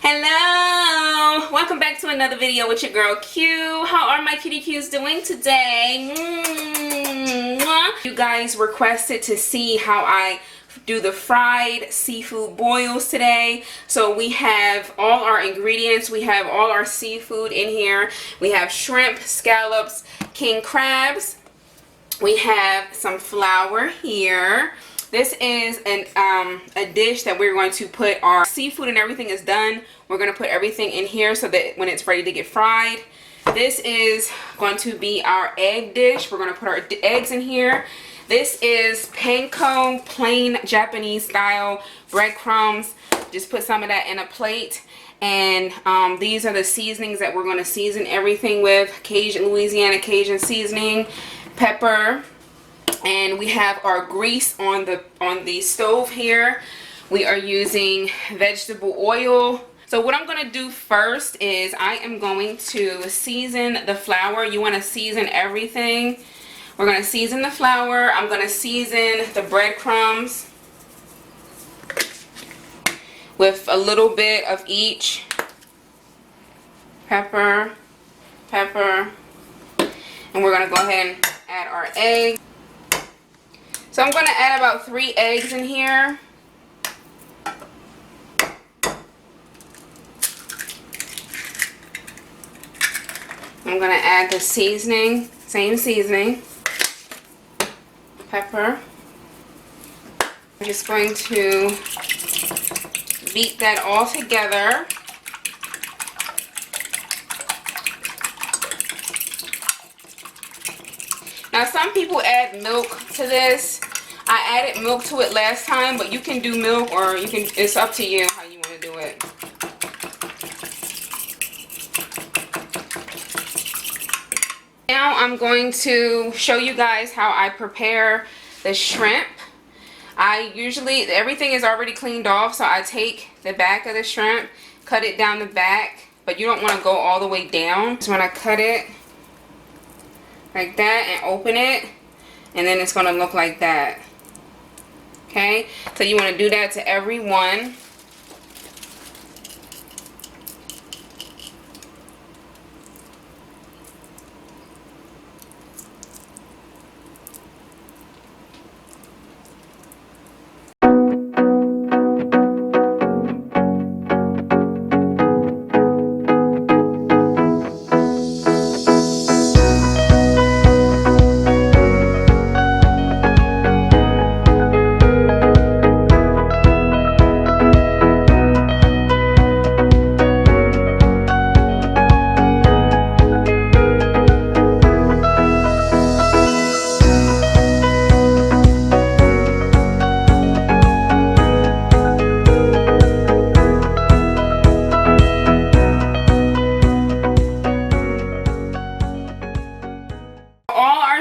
Hello! Welcome back to another video with your girl Q. How are my cutie Qs doing today? You guys requested to see how I do the fried seafood boils today. So we have all our ingredients. We have all our seafood in here. We have shrimp, scallops, king crabs. We have some flour here. This is a dish that we're going to put our seafood and everything is done. We're going to put everything in here so that when it's ready to get fried. This is going to be our egg dish. We're going to put our eggs in here. This is Panko plain Japanese style breadcrumbs. Just put some of that in a plate. And these are the seasonings that we're going to season everything with. Louisiana Cajun seasoning, pepper. And we have our grease on the stove here. We are using vegetable oil. So what I'm going to do first is I am going to season the flour. You want to season everything. We're going to season the flour. I'm going to season the breadcrumbs with a little bit of each. Pepper, pepper. And we're going to go ahead and add our egg. So I'm going to add about 3 eggs in here. I'm going to add the seasoning, same seasoning, pepper. I'm just going to beat that all together. Now some people add milk to this. I added milk to it last time, but you can do milk or you can, it's up to you how you want to do it. Now I'm going to show you guys how I prepare the shrimp. Everything is already cleaned off, so I take the back of the shrimp, cut it down the back, but you don't want to go all the way down. So when I cut it like that and open it, and then it's going to look like that. Okay, so you want to do that to every one.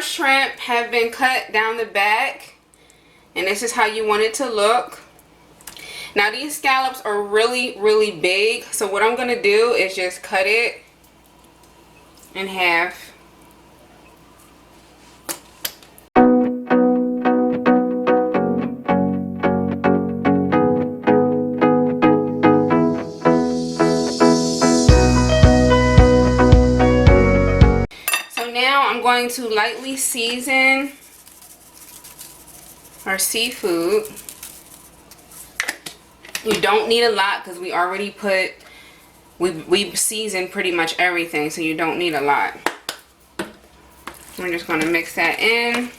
Shrimp have been cut down the back, and this is how you want it to look. Now these scallops are really big, so what I'm going to do is just cut it in half. I'm going to lightly season our seafood. You don't need a lot because we already we've seasoned pretty much everything, so you don't need a lot. We're just going to mix that in.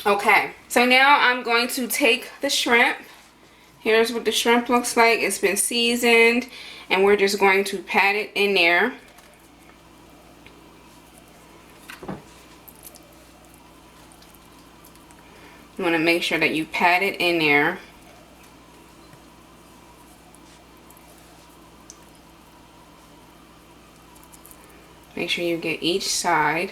Okay, so now I'm going to take the shrimp. Here's what the shrimp looks like. It's been seasoned, and we're just going to pat it in there. You want to make sure that you pat it in there. Make sure you get each side.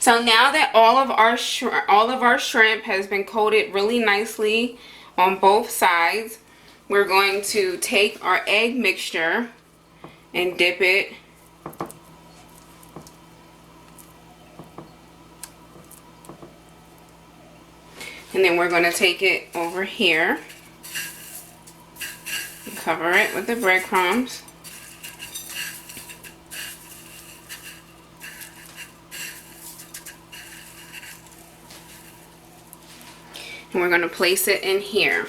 So now that all of our shrimp has been coated really nicely on both sides, we're going to take our egg mixture and dip it and then we're going to take it over here and cover it with the breadcrumbs. And we're going to place it in here.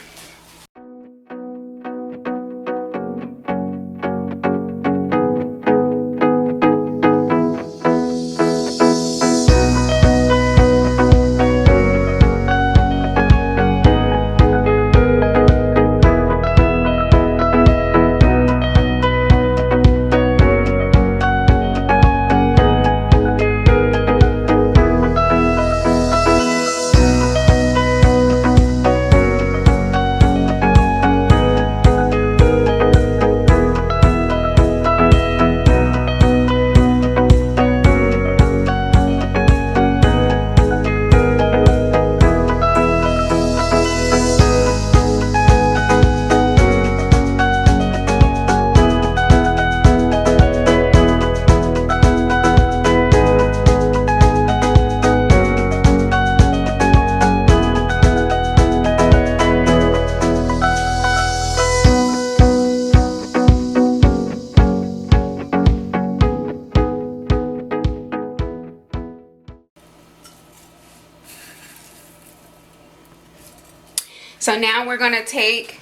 So now we're going to take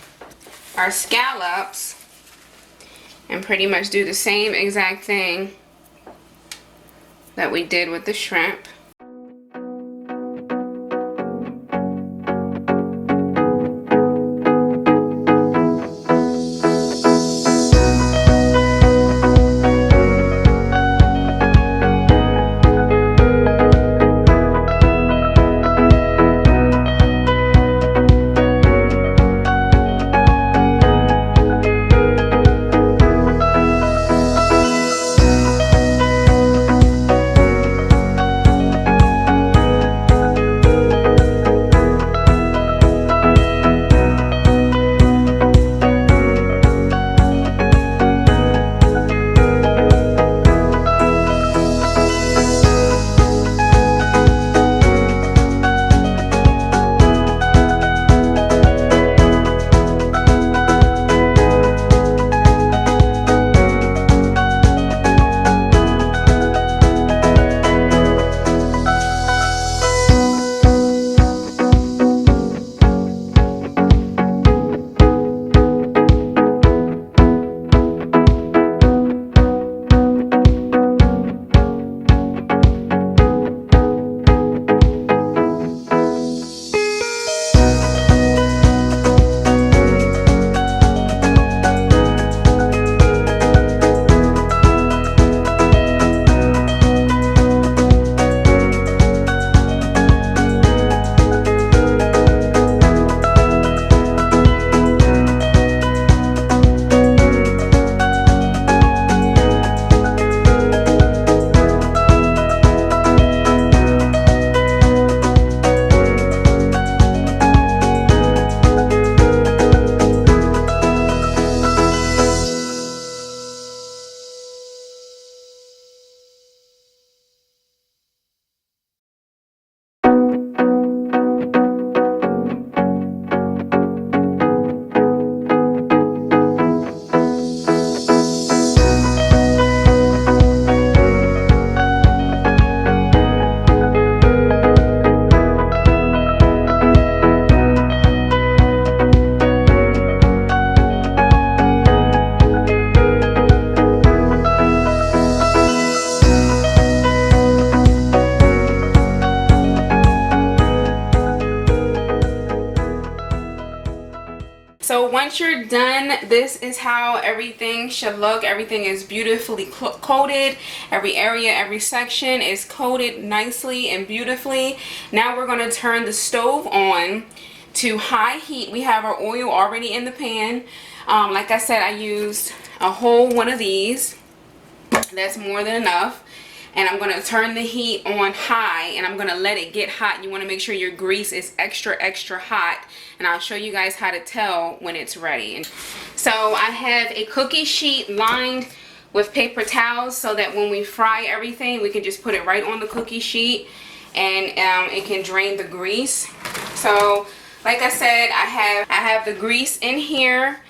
our scallops and pretty much do the same exact thing that we did with the shrimp. So once you're done, this is how everything should look. Everything is beautifully coated. Every area, every section is coated nicely and beautifully. Now we're going to turn the stove on to high heat. We have our oil already in the pan. Like I said, I used a whole one of these. That's more than enough. and I'm going to turn the heat on high, and I'm going to let it get hot. You want to make sure your grease is extra hot, and I'll show you guys how to tell when it's ready. So I have a cookie sheet lined with paper towels so that when we fry everything, we can just put it right on the cookie sheet, and it can drain the grease. So like I said, I have the grease in here.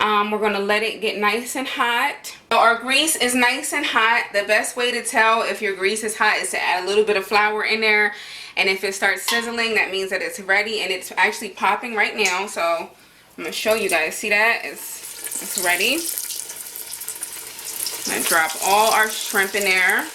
We're going to let it get nice and hot. So our grease is nice and hot. The best way to tell if your grease is hot is to add a little bit of flour in there. And if it starts sizzling, that means that it's ready, and it's actually popping right now. So I'm going to show you guys. See that? It's ready. I'm going to drop all our shrimp in there.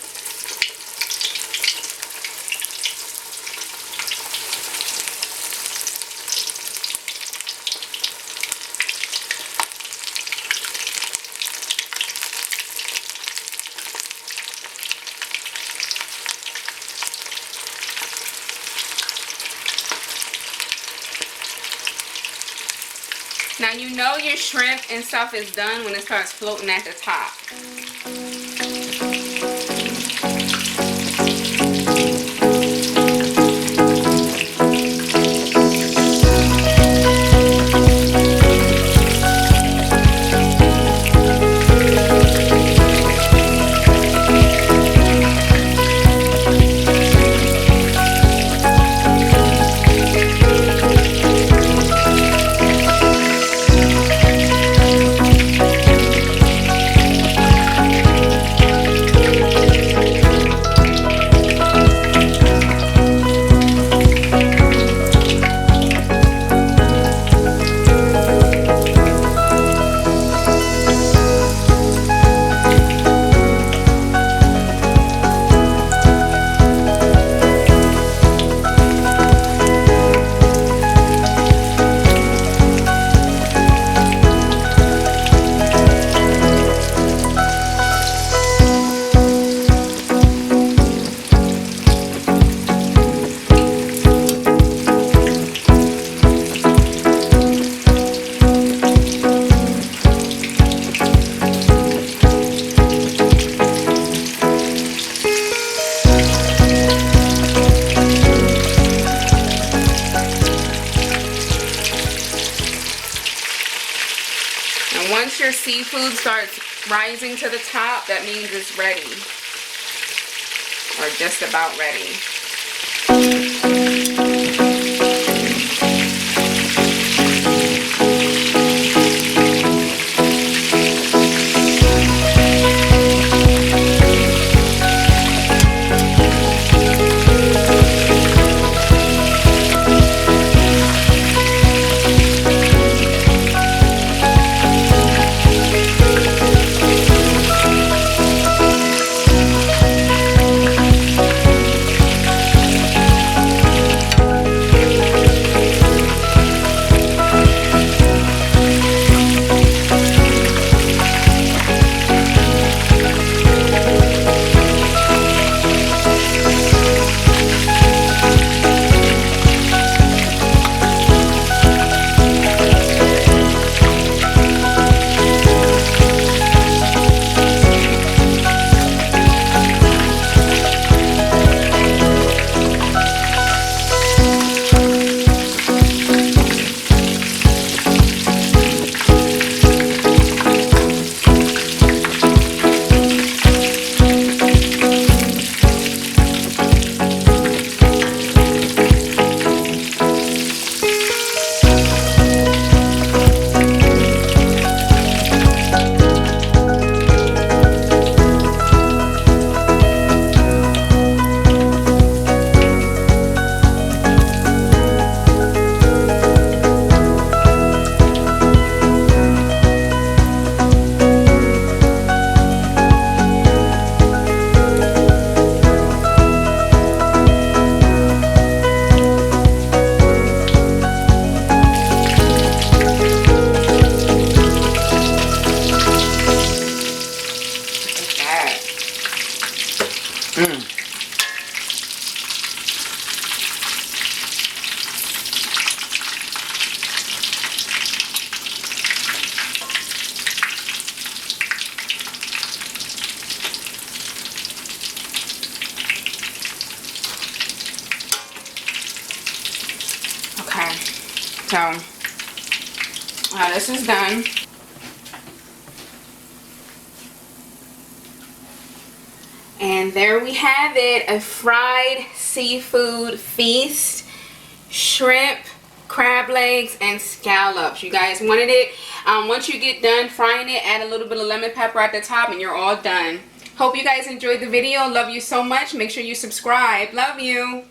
Now you know your shrimp and stuff is done when it starts floating at the top. Once your seafood starts rising to the top, that means it's ready, or just about ready. So this is done. And there we have it, a fried seafood feast. Shrimp, crab legs, and scallops. You guys wanted it. Once you get done frying it, add a little bit of lemon pepper at the top and you're all done. Hope you guys enjoyed the video. Love you so much. Make sure you subscribe. Love you.